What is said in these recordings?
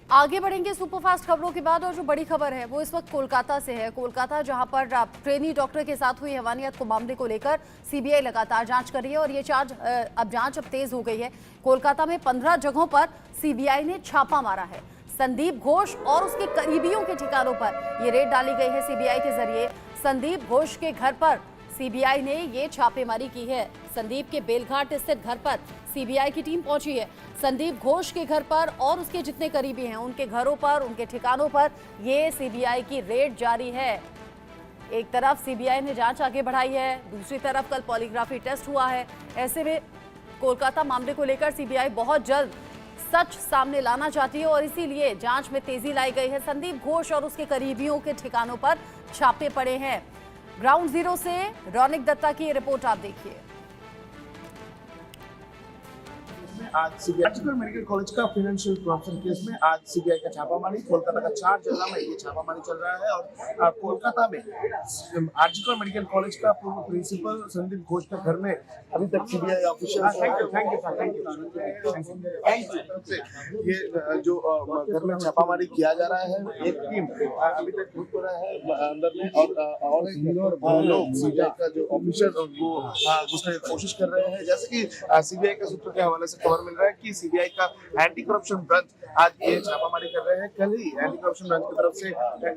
आगे बढ़ेंगे सुपरफास्ट खबरों के बाद और जो बड़ी खबर है वो इस वक्त कोलकाता से है। कोलकाता जहां पर ट्रेनी डॉक्टर के साथ हुई हैवानियत को मामले को लेकर सीबीआई लगातार जांच कर रही है और ये जांच अब तेज हो गई है। कोलकाता में 15 जगहों पर सीबीआई ने छापा मारा है। संदीप घोष और उसके करीबियों के ठिकानों पर ये रेड डाली गई है सीबीआई के जरिए। संदीप घोष के घर पर सीबीआई ने ये छापेमारी की है। संदीप के बेलघाट स्थित घर पर सीबीआई की टीम पहुंची है। संदीप घोष के घर पर और उसके जितने करीबी हैं उनके घरों पर, उनके ठिकानों पर ये सीबीआई की रेड जारी है। एक तरफ सीबीआई ने जांच आगे बढ़ाई है, दूसरी तरफ कल पॉलीग्राफी टेस्ट हुआ है। ऐसे में कोलकाता मामले को लेकर सीबीआई बहुत जल्द सच सामने लाना चाहती है और इसीलिए जांच में तेजी लाई गई है। संदीप घोष और उसके करीबियों के ठिकानों पर छापे पड़े हैं। ग्राउंड जीरो से रौनिक दत्ता की रिपोर्ट आप देखिए। आज सीबीआई मेडिकल कॉलेज का फाइनेंशियल करप्शन केस में आज सीबीआई का छापामारी कोलकाता का 4 जगह में ये छापामारी चल रहा है और कोलकाता में आरजीकर मेडिकल कॉलेज का पूर्व प्रिंसिपल संदीप घोष के घर में अभी तक सीबीआई ऑफिशियल ये जो घर में छापामारी किया जा रहा है, एक टीम अभी तक घुस रहा है अंदर में और लोग सीबीआई का जो ऑफिसर वो घुसने की कोशिश कर रहे हैं। जैसे कि सीबीआई के सूत्रों के हवाले से खबर मिल रहा है कि सीबीआई का एंटी करप्शन ब्रांच आज ये छापामारी कर रहे हैं। कल ही एंटी करप्शन ब्रांच की तरफ से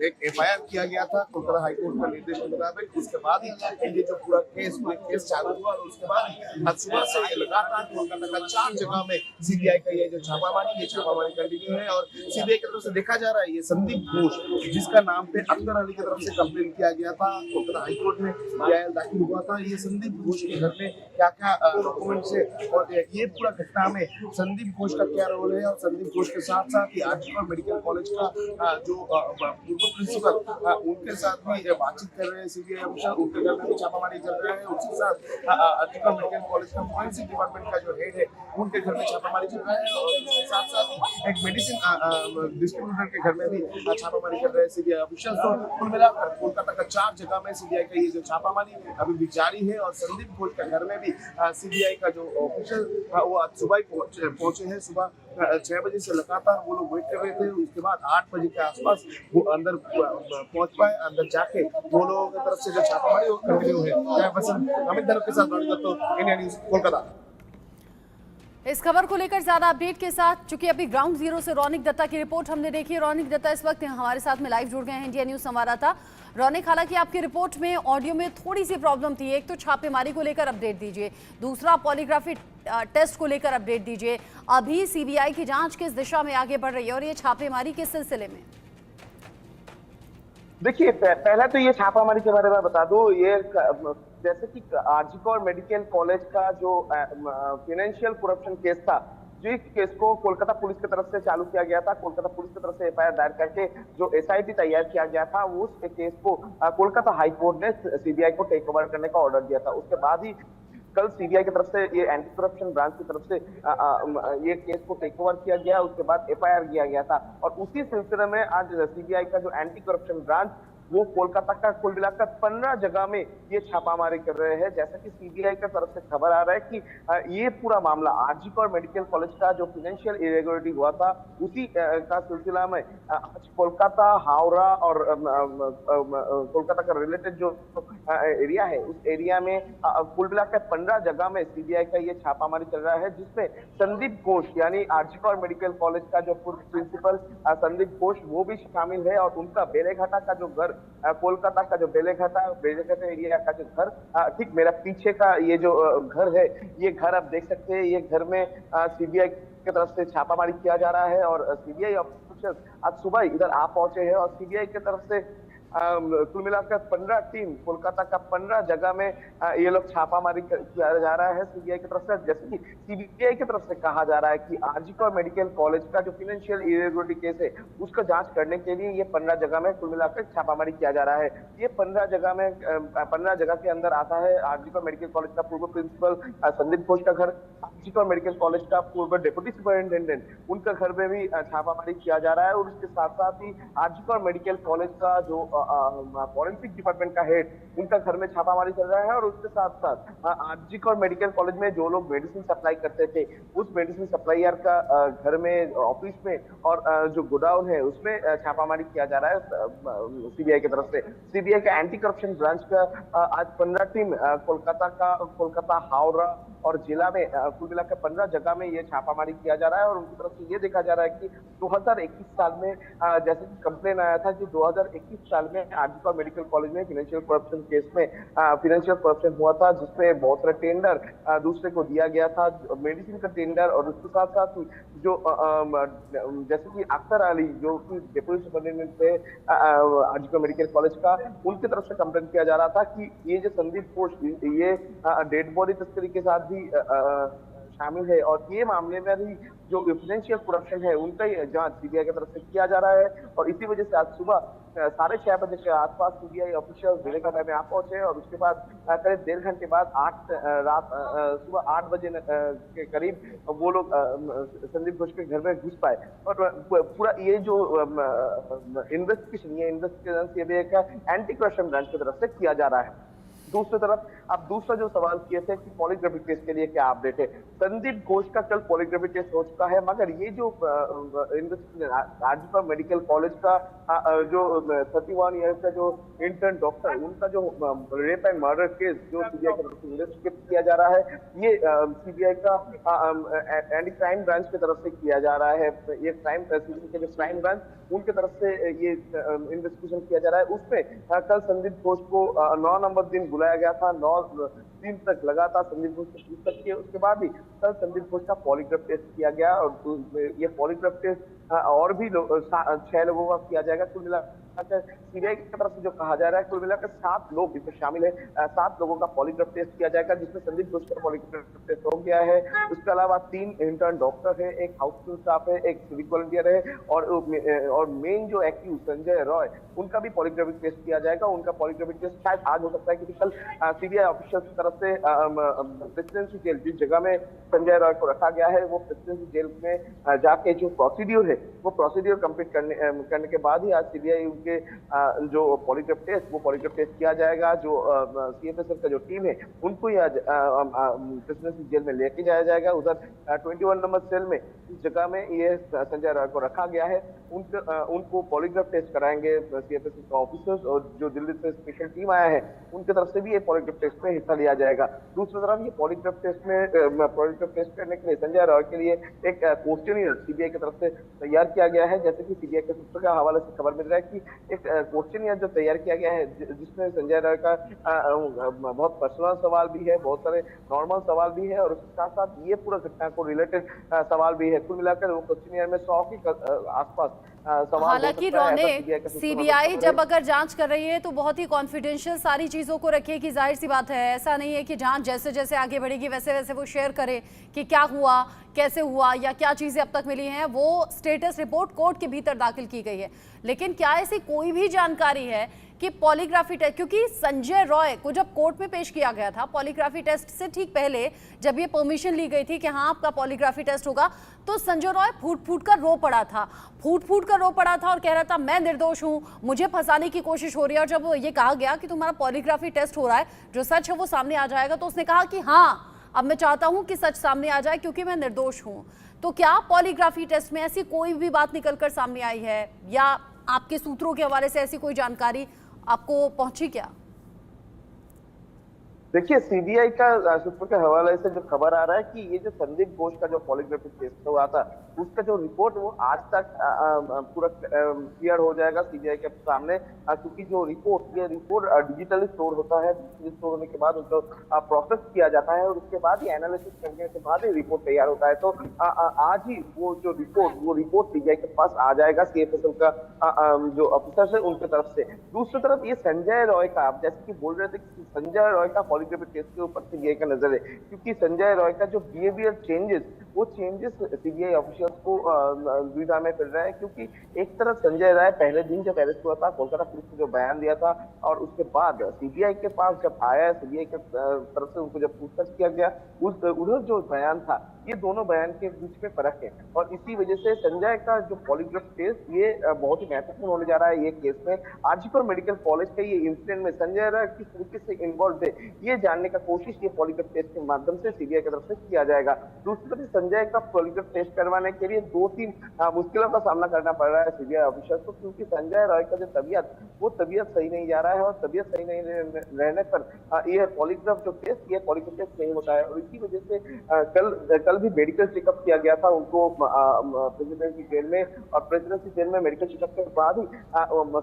एक एफआईआर किया गया था कोलकाता हाईकोर्ट का निर्देश के मुताबिक। उसके बाद ही ये जो पूरा केस चालू हुआ और उसके बाद आज सुबह से लगातार कोलकाता का 4 जगह में सीबीआई का ये जो छापामारी कंटिन्यू है और सीबीआई की तरफ से देखा जा रहा है ये संदीप घोष जिसका नाम पे अख्तर अली की तरफ से कंप्लेन किया गया था कोलकाता हाईकोर्ट में पीआईएल दाखिल हुआ था। ये संदीप घोष के घर में क्या क्या डॉक्यूमेंट्स है और ये पूरा घटना में संदीप घोष का क्या रोल है और संदीप घोष के साथ साथ ही आरजीकर मेडिकल कॉलेज का जो पूर्व प्रिंसिपल उनके साथ भी बातचीत कर रहे हैं सीबीआई ऑफिसर। उनके घर में भी छापामारी चल रहा है। उसके साथ आरजीकर मेडिकल कॉलेज का फोरेंसिक डिपार्टमेंट का जो हेड है उनके घर में छापामारी चल रहा है और उसके साथ साथ ही एक मेडिसिन डिस्ट्रीब्यूटर के घर में भी छापामारी कर रहे हैं सीबीआई ऑफिसर। तो कुल मिलाकर कोलकाता का 4 जगह में सीबीआई का ये जो छापामारी अभी भी जारी है और संदीप घोष के घर में भी सीबीआई का जो ऑफिसर वो आज सुबह पहुंचे हैं। सुबह 6 बजे से लगातार वो लोग वेट कर रहे थे। उसके बाद 8 बजे के आसपास वो अंदर पहुंच पाए। अंदर जाके वो लोगों की तरफ से जो छापामारी वो कंटिन्यू है। अमित धनक के साथ इंडिया न्यूज कोलकाता। इस खबर को लेकर ज्यादा अपडेट के साथ चूंकि अभी ग्राउंड जीरो से रौनिक दत्ता की रिपोर्ट हमने देखी है। रौनिक दत्ता इस वक्त हमारे साथ में लाइव जुड़ गए हैं, इंडिया न्यूज संवाददाता। रौनिक, हालांकि आपकी रिपोर्ट में ऑडियो में थोड़ी सी प्रॉब्लम थी। एक तो छापेमारी को लेकर अपडेट दीजिए, दूसरा पॉलीग्राफी टेस्ट को लेकर अपडेट दीजिए। अभी सीबीआई की जांच किस दिशा में आगे बढ़ रही है और ये छापेमारी किस सिलसिले में? देखिए, पहला तो ये छापामारी के बारे में बता दूं। ये जैसे कि आरजीकर मेडिकल कॉलेज का जो फाइनेंशियल करप्शन केस था, जो इस केस को कोलकाता पुलिस की तरफ से चालू किया गया था। कोलकाता पुलिस की तरफ से एफआईआर दायर करके जो एसआईटी तैयार किया गया था, उस केस को कोलकाता हाईकोर्ट ने सीबीआई को टेक ओवर करने का ऑर्डर दिया था। उसके बाद ही कल सीबीआई की तरफ से ये एंटी करप्शन ब्रांच की तरफ से ये केस को टेक ओवर किया गया। उसके बाद एफआईआर किया गया था और उसी सिलसिले में आज सीबीआई का जो एंटी करप्शन ब्रांच वो कोलकाता का कुल मिलाकर 15 जगह में ये छापामारी कर रहे हैं। जैसा कि सीबीआई की तरफ से खबर आ रहा है कि ये पूरा मामला आरजीकर मेडिकल कॉलेज का जो फाइनेंशियल इरेगुलरिटी हुआ था उसी का सिलसिला में आज कोलकाता, हावड़ा और कोलकाता का रिलेटेड जो एरिया है उस एरिया में कुल मिलाकर 15 जगह में सीबीआई का ये छापामारी चल रहा है, जिसमें संदीप घोष यानी आरजीकर मेडिकल कॉलेज का जो पूर्व प्रिंसिपल संदीप घोष वो भी शामिल है और उनका बेलेघाटा का जो घर, कोलकाता का जो बेलेघाटा एरिया का जो घर ठीक मेरा पीछे का ये जो घर है, ये घर आप देख सकते हैं। ये घर में सीबीआई की तरफ से छापामारी किया जा रहा है और सीबीआई ऑफिसर्स आज सुबह इधर आ पहुंचे हैं और सीबीआई की तरफ से कुल मिलाकर 15 टीम कोलकाता का 15 जगह में ये लोग छापामारी किया जा रहा है सीबीआई की तरफ से। जैसे कि सीबीआई की तरफ से कहा जा रहा है कि आरजीकर मेडिकल कॉलेज का जो फाइनेंशियल इरेगुलरिटी केस है उसका जांच करने के लिए ये 15 जगह में कुल मिलाकर छापामारी किया जा रहा है। ये 15 जगह के अंदर आता है आरजीकर मेडिकल कॉलेज का पूर्व प्रिंसिपल संदीप घोष का घर, आरजीकर मेडिकल कॉलेज का पूर्व डिप्टी सुपरिटेंडेंट, उनका घर में भी छापामारी किया जा रहा है। और उसके साथ साथ ही आरजीकर मेडिकल कॉलेज का जो फॉरेंसिक डिपार्टमेंट का हेड, उनका घर में छापामारी चल रहा है। और उसके साथ साथ आरजीकर मेडिकल कॉलेज में जो लोग मेडिसिन सप्लाई करते थे, उस मेडिसिन सप्लायर का घर में, ऑफिस में और जो गोडाउन है उसमें छापामारी किया जा रहा है सीबीआई की तरफ से। सीबीआई का एंटी करप्शन ब्रांच का आज 15 टीम कोलकाता, हावड़ा और जिला में कुल मिलाकर 15 जगह में ये छापामारी किया जा रहा है। और उनकी तरफ से ये देखा जा रहा है कि 2021 साल में जैसे कि कंप्लेन आया था कि 2021 साल में आरजीकर मेडिकल कॉलेज में फाइनेंशियल करप्शन केस में फाइनेंशियल करप्शन हुआ था, जिसमें बहुत सारे टेंडर दूसरे को दिया गया था, मेडिसिन का टेंडर। और उसके साथ साथ जो जैसे कि अख्तर अली जो कि डिप्टी सुपरिटेंडेंट थे आरजीकर मेडिकल कॉलेज का, उनकी तरफ से कंप्लेन किया जा रहा था कि ये जो संदीप घोष ये डेड बॉडी तस्करी के साथ भी शामिल है। और ये मामले में भी जो फाइनेंशियल करप्शन है उनका ही जांच सीबीआई की तरफ से किया जा रहा है। और इसी वजह से आज सुबह 6:30 बजे के आसपास सीबीआई ऑफिशियल जिले का में आ पहुंचे। और उसके बाद करीब 1.5 घंटे बाद सुबह 8 बजे के करीब वो लोग संदीप घोष के घर में घुस पाए। और पूरा ये जो इन्वेस्टिगेशन सीबीआई का एंटी करप्शन ब्रांच की तरफ से किया जा रहा है। दूसरी तरफ आप दूसरा जो सवाल किए थे कि पॉलीग्राफी टेस्ट के लिए क्या अपडेट है, संदीप घोष का कल पॉलीग्राफी टेस्ट हो चुका है। मगर ये जो आरजीकर मेडिकल कॉलेज का जो 31 ईयर का जो इंटर्न डॉक्टर, उनका जो रेप एंड मर्डर केस जो सीबीआई की तरफ से इन्वेस्टिगेट किया जा रहा है, ये सीबीआई का एंटी क्राइम ब्रांच की तरफ से किया जा रहा है। ये क्राइम ब्रांच उनकी तरफ से ये इन्वेस्टिगेशन किया जा रहा है। उसमें कल संदीप घोष को 9 नंबर दिन बुलाया गया था। 9 दिन तक लगातार संदीप घोष से पूछताछ की। उसके बाद ही कल संदीप घोष का पॉलीग्राफ टेस्ट किया गया। और ये पॉलीग्राफ टेस्ट और भी 6 लोगों का किया जाएगा। कुल मिलाकर सीबीआई की तरफ से जो कहा जा रहा है, कुल मिलाकर 7 लोग इसमें शामिल है। 7 लोगों का पॉलीग्राफ टेस्ट किया जाएगा, जिसमें संदीप घोष का पॉलीग्राफ टेस्ट हो गया है। उसके अलावा 3 इंटर्न डॉक्टर है, एक हाउसफुल स्टाफ है, एक सिविक वॉलंटियर है और मेन जो एक्यूज संजय रॉय, उनका भी पॉलीग्राफिक टेस्ट किया जाएगा। उनका पॉलीग्राफिक टेस्ट शायद आज हो सकता है, क्योंकि कल सीबीआई ऑफिशियल की तरफ से प्रेसिडेंसी जेल, जिस जगह में संजय रॉय को रखा गया है, वो प्रेसिडेंसी जेल में जाके जो प्रोसीड्यूर है, वो प्रोसीड्यूर कंप्लीट करने के बाद ही आज सीबीआई उनके जो पॉलीग्राफ टेस्ट किया जाएगा। जो सीएफएसएल का जो टीम है, उनको ही आज प्रेसिडेंसी जेल में लेके जाया जाएगा। उधर 21 नंबर सेल में इस जगह में ये संजय रॉय को रखा गया है। उनको पॉलीग्राफ टेस्ट कराएंगे सीएफएसएल का ऑफिसर्स। और जो दिल्ली से स्पेशल टीम आया है, उनकी तरफ से भी ये पॉलीग्राफ टेस्ट में हिस्सा लिया जाएगा। दूसरी तरफ ये पॉलीग्राफ टेस्ट करने के लिए संजय रॉय के लिए एक क्वेश्चनियर सीबीआई की तरफ से तैयार किया गया है। जैसे कि सीबीआई के सूत्रों के हवाले से खबर मिल रहा है कि एक क्वेश्चनियर जो तैयार किया गया है, जिसमें संजय रॉय का बहुत पर्सनल सवाल भी है, बहुत सारे नॉर्मल सवाल भी है, और उसके साथ साथ ये पूरा घटना को रिलेटेड सवाल भी है। कुल मिलाकर वो क्वेश्चनियर में 100 के आसपास सवाल। हालांकि रौनक, सीबीआई जब अगर जांच कर रही है तो बहुत ही कॉन्फिडेंशियल सारी चीजों को रखेगी, जाहिर सी बात है। ऐसा नहीं है कि जांच जैसे जैसे आगे बढ़ेगी वैसे वैसे वो शेयर करे कि क्या हुआ, कैसे हुआ या क्या चीजें अब तक मिली हैं। वो स्टेटस रिपोर्ट कोर्ट के भीतर दाखिल की गई है। लेकिन क्या ऐसी कोई भी जानकारी है कि पॉलीग्राफी टेस्ट, क्योंकि संजय रॉय को जब कोर्ट में पेश किया गया था पॉलीग्राफी टेस्ट से ठीक पहले, जब ये परमिशन ली गई थी कि हाँ आपका पॉलीग्राफी टेस्ट होगा, तो संजय रॉय फूट फूट कर रो पड़ा था और कह रहा था मैं निर्दोष हूं, मुझे फंसाने की कोशिश हो रही है। और जब ये कहा गया कि तुम्हारा पॉलीग्राफी टेस्ट हो रहा है, जो सच है वो सामने आ जाएगा, तो उसने कहा कि हाँ अब मैं चाहता हूं कि सच सामने आ जाए क्योंकि मैं निर्दोष हूं। तो क्या पॉलीग्राफी टेस्ट में ऐसी कोई भी बात निकलकर सामने आई है, या आपके सूत्रों के हवाले से ऐसी कोई जानकारी आपको पहुंची क्या? देखिए, सीबीआई का सूत्र के हवाले से जो खबर आ रहा है कि ये जो संदीप घोष का जो पॉलीग्राफिक टेस्ट हुआ था, उसका जो रिपोर्ट वो आज तक पूरा क्लियर हो जाएगा सीबीआई के सामने। क्योंकि जो ये रिपोर्ट डिजिटली स्टोर होता है, डिजिटली स्टोर होने के बाद उसको प्रोसेस किया जाता है और उसके बाद ही एनालिसिस करने के बाद ही रिपोर्ट तैयार होता है। तो आज ही वो रिपोर्ट सीबीआई के पास आ जाएगा, सीएफएसएल का जो ऑफिसर है उनकी तरफ से। दूसरी तरफ ये संजय रॉय का, आप जैसे कि बोल रहे थे कि संजय रॉय का पॉलीग्राफिक टेस्ट के ऊपर सीबीआई का नजर है, क्योंकि संजय रॉय का जो बिहेवियर चेंजेस वो चेंजेस सीबीआई ऑफिसर्स को दुविधा में कर रहा है, क्योंकि एक तरफ संजय राय पहले दिन जब अरेस्ट हुआ था, कोलकाता पुलिस ने जो बयान दिया था और उसके बाद सीबीआई के पास जब आया, सीबीआई के तरफ से उनको जब पूछताछ किया गया, उस उधर जो बयान था, ये दोनों बयान के बीच में फर्क है और इसी वजह से संजय का जो पॉलीग्राफ टेस्ट ये बहुत ही महत्वपूर्ण होने जा रहा है। ये केस में आरजीकर मेडिकल कॉलेज के ये इंसिडेंट में संजय राय किस तरीके से इन्वॉल्व है, ये जानने का कोशिश ये पॉलीग्राफ टेस्ट के माध्यम से सीबीआई की तरफ से किया जाएगा। दूसरी तरफ संजय का पॉलीग्राफ टेस्ट करवाने के लिए 2-3 मुश्किलों का सामना करना पड़ रहा है सीबीआई ऑफिसर्स को, क्योंकि संजय राय का जो तबीयत सही नहीं जा रहा है और तबीयत सही नहीं रहने पर यह पॉलीग्राफ जो टेस्ट, ये पॉलीग्राफ टेस्ट नहीं होता है और इसी वजह से कल भी मेडिकल चेकअप किया गया था उनको प्रेसिडेंसी जेल में, और प्रेसिडेंसी जेल में मेडिकल चेकअप के बाद ही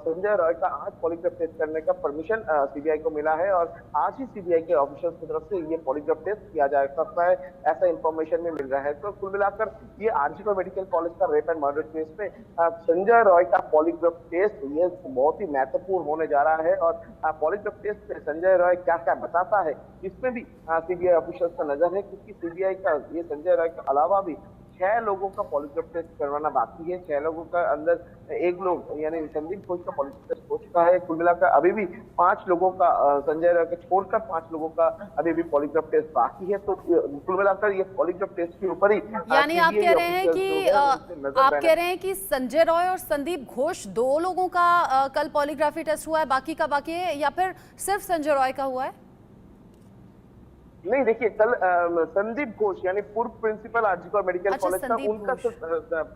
संजय राय का आज पॉलीग्राफ टेस्ट करने का परमिशन सीबीआई को मिला है और आज ही सीबीआई के ऑफिसर्स की तरफ से ये पॉलीग्राफ टेस्ट किया जा सकता है, ऐसा इंफॉर्मेशन में मिल रहा है। तो कुल मिलाकर ये आरजीकर मेडिकल कॉलेज का रेप एंड मर्डर केस में संजय राय का पॉलीग्राफ टेस्ट ये बहुत ही महत्वपूर्ण होने जा रहा है और पॉलीग्राफ टेस्ट में संजय राय क्या क्या बताता है, इसमें भी सीबीआई ऑफिसर्स का नजर है, क्योंकि सीबीआई का ये संजय राय के अलावा भी 6 लोगों का पॉलीग्राफ टेस्ट करवाना बाकी है। 6 लोगों का अंदर एक लोग यानी संदीप घोष का पॉलीग्राफ टेस्ट हो चुका है। कुल मिलाकर अभी भी 5 लोगों का संजय राय को छोड़कर 5 लोगों का अभी भी पॉलीग्राफ टेस्ट बाकी है। तो कुल मिलाकर ये पॉलीग्राफ टेस्ट के ऊपर ही यानी आप कह रहे हैं कि संजय रॉय और संदीप घोष 2 लोगों का कल पॉलीग्राफी टेस्ट हुआ है, बाकी का बाकी है, या फिर सिर्फ संजय रॉय का हुआ है? नहीं, देखिए कल संदीप घोष यानी पूर्व प्रिंसिपल आरजीकर मेडिकल कॉलेज का, उनका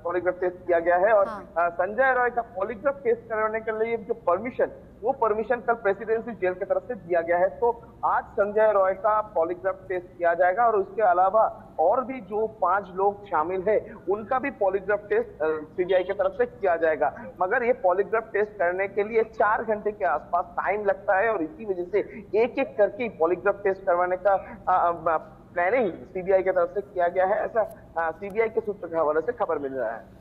पॉलीग्राफ टेस्ट किया गया है और संजय रॉय का पॉलीग्राफ टेस्ट करवाने के लिए जो परमिशन कल प्रेसिडेंसी जेल की तरफ से दिया गया है। तो आज संजय रॉय का पॉलीग्राफ टेस्ट किया जाएगा और उसके अलावा और भी जो 5 लोग शामिल है उनका भी पॉलीग्राफ टेस्ट सीबीआई की तरफ से किया जाएगा, मगर ये पॉलीग्राफ टेस्ट करने के लिए 4 घंटे के आसपास टाइम लगता है और इसी वजह से एक एक करके पॉलीग्राफ टेस्ट करवाने का प्लानिंग सीबीआई की तरफ से किया गया है, ऐसा सीबीआई के सूत्र के हवाले से खबर मिल रहा है।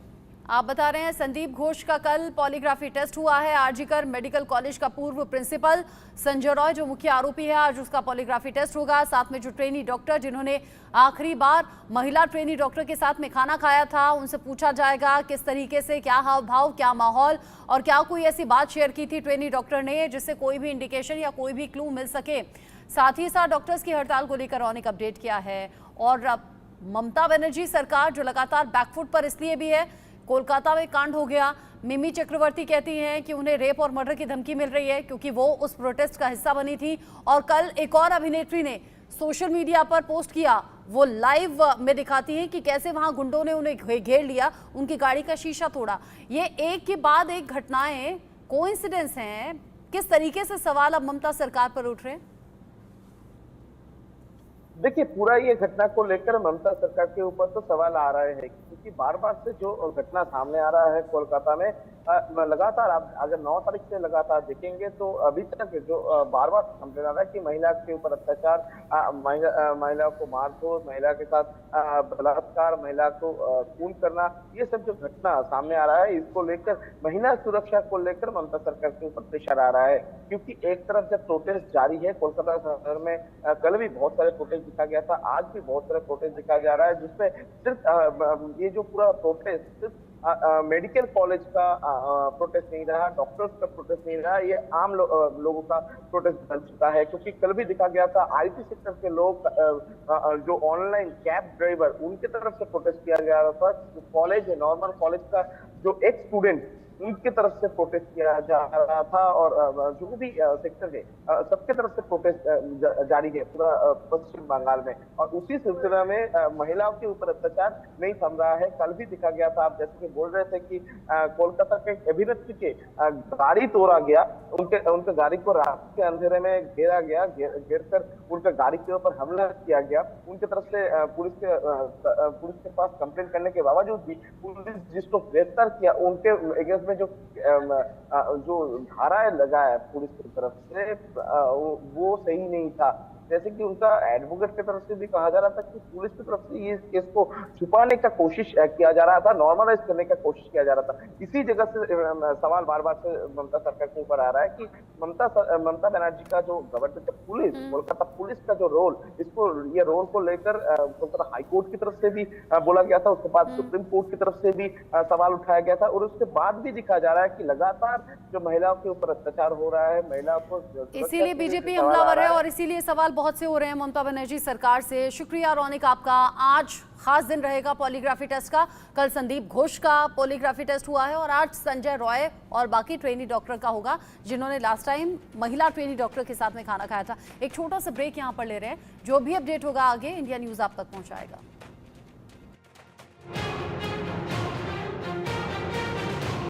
आप बता रहे हैं संदीप घोष का कल पॉलीग्राफी टेस्ट हुआ है। आरजीकर मेडिकल कॉलेज का पूर्व प्रिंसिपल संजय रॉय जो मुख्य आरोपी है, आज उसका पॉलीग्राफी टेस्ट होगा। साथ में जो ट्रेनी डॉक्टर जिन्होंने आखिरी बार महिला ट्रेनी डॉक्टर के साथ में खाना खाया था, उनसे पूछा जाएगा किस तरीके से, क्या हाव भाव, क्या माहौल और क्या कोई ऐसी बात शेयर की थी ट्रेनी डॉक्टर ने जिससे कोई भी इंडिकेशन या कोई भी क्लू मिल सके। साथ ही साथ डॉक्टर्स की हड़ताल को लेकर ऑनिक अपडेट किया है। और ममता बनर्जी सरकार जो लगातार बैकफुट पर इसलिए भी है, कोलकाता में कांड हो गया। मिमी चक्रवर्ती कहती हैं कि उन्हें रेप और मर्डर की धमकी मिल रही है क्योंकि वो उस प्रोटेस्ट का हिस्सा बनी थी। और कल एक और अभिनेत्री ने सोशल मीडिया पर पोस्ट किया, वो लाइव में दिखाती हैं कि कैसे वहां गुंडों ने उन्हें घेर लिया, उनकी गाड़ी का शीशा तोड़ा। ये एक के बाद एक घटनाएं कोइंसिडेंस हैं। किस तरीके से सवाल अब ममता सरकार पर उठ रहे हैं? देखिए, पूरा ये घटना को लेकर ममता सरकार के ऊपर तो सवाल आ रहे हैं, क्योंकि बार बार से जो घटना सामने आ रहा है कोलकाता में, लगातार आप अगर 9 तारीख से लगातार देखेंगे तो अभी तक जो बार बार सामने आ रहा है कि महिला के ऊपर अत्याचार, महिला को मारधोर, महिला के साथ बलात्कार, महिला को खून करना, ये सब जो घटना सामने आ रहा है, इसको लेकर महिला सुरक्षा को लेकर ममता सरकार के ऊपर प्रेशर आ रहा है। क्योंकि एक तरफ जब प्रोटेस्ट जारी है कोलकाता शहर में, कल भी बहुत सारे प्रोटेस्ट दिखा गया था, आज भी बहुत सारे प्रोटेस्ट दिखाया जा रहा है, जिसमें सिर्फ ये जो पूरा प्रोटेस्ट सिर्फ मेडिकल कॉलेज का प्रोटेस्ट नहीं रहा, डॉक्टर्स का प्रोटेस्ट नहीं रहा, ये आम लोगों का प्रोटेस्ट बन चुका है। क्योंकि कल भी दिखा गया था आईटी सेक्टर के लोग, जो ऑनलाइन कैब ड्राइवर, उनके तरफ से प्रोटेस्ट किया जा रहा था। कॉलेज है, नॉर्मल कॉलेज का जो एक स्टूडेंट, उनके तरफ से प्रोटेस्ट किया जा रहा था और जो भी सेक्टर है सबके तरफ से प्रोटेस्ट जारी है पूरा पश्चिम बंगाल में। और उसी सिलसिले में महिलाओं के ऊपर अत्याचार नहीं थम रहा है। कल भी दिखा गया था, आप जैसे कि बोल रहे थे कि कोलकाता के अभिनेत्री के गाड़ी तोड़ा गया, उनके गाड़ी को रात के अंधेरे में घेरा गया, घेर कर उनके गाड़ी के ऊपर हमला किया गया। उनके तरफ से पुलिस के पास कंप्लेंट करने के बावजूद भी पुलिस जिसको गिरफ्तार किया, उनके अगेंस्ट में जो धाराएं लगाया पुलिस की तरफ से वो सही नहीं था। जैसे कि उनका एडवोकेट की तरफ से भी कहा जा रहा था कि पुलिस की तरफ से ये केस को छुपाने का कोशिश किया जा रहा था, नॉर्मलाइज करने का कोशिश किया जा रहा था। इसी जगह से सवाल बार बार से ममता सरकार के ऊपर आ रहा है कि ममता बनर्जी का जो गवर्नमेंट पुलिस, कोलकाता पुलिस का जो रोल, इसको ये रोल को लेकर कोलकाता हाईकोर्ट की तरफ से भी बोला गया था, उसके बाद सुप्रीम कोर्ट की तरफ से भी सवाल उठाया गया था, और उसके बाद भी दिखा जा रहा है कि लगातार जो महिलाओं के ऊपर अत्याचार हो रहा है, महिलाओं को इसीलिए बीजेपी हमलावर है और इसीलिए सवाल बहुत से हो रहे हैं ममता बनर्जी सरकार से। शुक्रिया रौनिक आपका। आज खास दिन रहेगा पॉलीग्राफी टेस्ट का। कल संदीप घोष का पॉलीग्राफी टेस्ट हुआ है और आज संजय रॉय और बाकी ट्रेनी डॉक्टर का होगा जिन्होंने लास्ट टाइम महिला ट्रेनी डॉक्टर के साथ में खाना खाया था। एक छोटा सा ब्रेक यहाँ पर ले रहे हैं। जो भी अपडेट होगा आगे इंडिया न्यूज आप तक पहुंचाएगा।